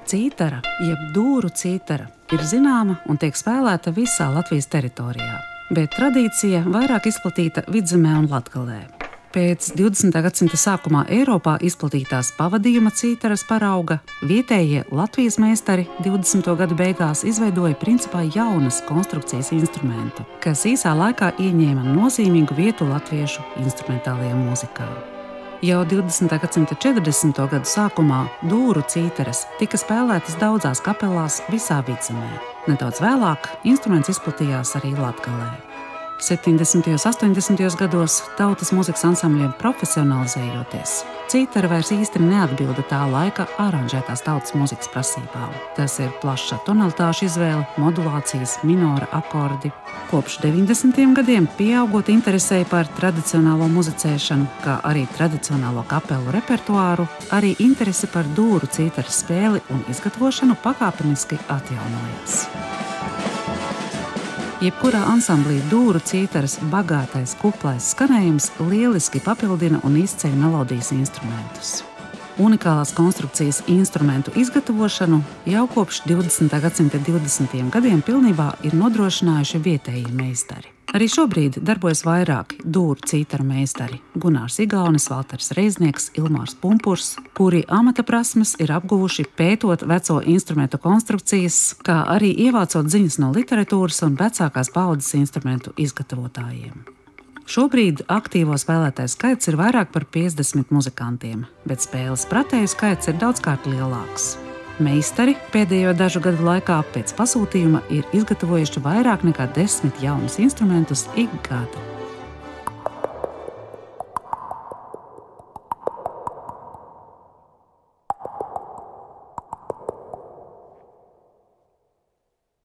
Cītara, jeb dūru cītara, ir zināma un tiek spēlēta visā Latvijas teritorijā, bet tradīcija vairāk izplatīta Vidzemē un Latgalē. Pēc 20. gadsimta sākumā Eiropā izplatītās pavadījuma cītaras parauga vietējie Latvijas meistari 20. gadu beigās izveidoja principā jaunas konstrukcijas instrumentu, kas īsā laikā ieņēma nozīmīgu vietu latviešu instrumentālajā mūzikā. Jau 20. gadsimta 40. gadu sākumā dūru cītaras tika spēlētas daudzās kapelās visā Vidzemē. Nedaudz vēlāk instruments izplatījās arī Latgalē. 70. un 80. gados tautas mūzikas ansambļiem profesionalizējoties, cītara vairs īsti neatbilda tā laika aranžētās tautas mūzikas prasībām. Tas ir plaša tonalitāšu izvēle, modulācijas, minora akordi. Kopš 90. gadiem pieaugot interesei par tradicionālo muzicēšanu, kā arī tradicionālo kapelu repertuāru, arī interese par dūru cītaras spēli un izgatavošanu pakāpeniski atjaunojās. Jebkurā ansamblī dūru cītaras bagātais, kuplais skanējums lieliski papildina un izceļ melodijas instrumentus. Unikālās konstrukcijas instrumentu izgatavošanu jau kopš 20. gadsimta 20. gadiem pilnībā ir nodrošinājuši vietējie meistari. Arī šobrīd darbojas vairāki dūru cītaru meistari – Gunārs Igaunis, Valters Reiznieks, Ilmārs Pumpurs, kuri amata prasmes ir apguvuši pētot veco instrumentu konstrukcijas, kā arī ievācot ziņas no literatūras un vecākās paaudzes instrumentu izgatavotājiem. Šobrīd aktīvo spēlētāju skaits ir vairāk par 50 muzikantiem, bet spēles pratēju skaits ir daudzkārt lielāks. Meistari pēdējo dažu gadu laikā pēc pasūtījuma ir izgatavojuši vairāk nekā 10 jaunus instrumentus ik gadu.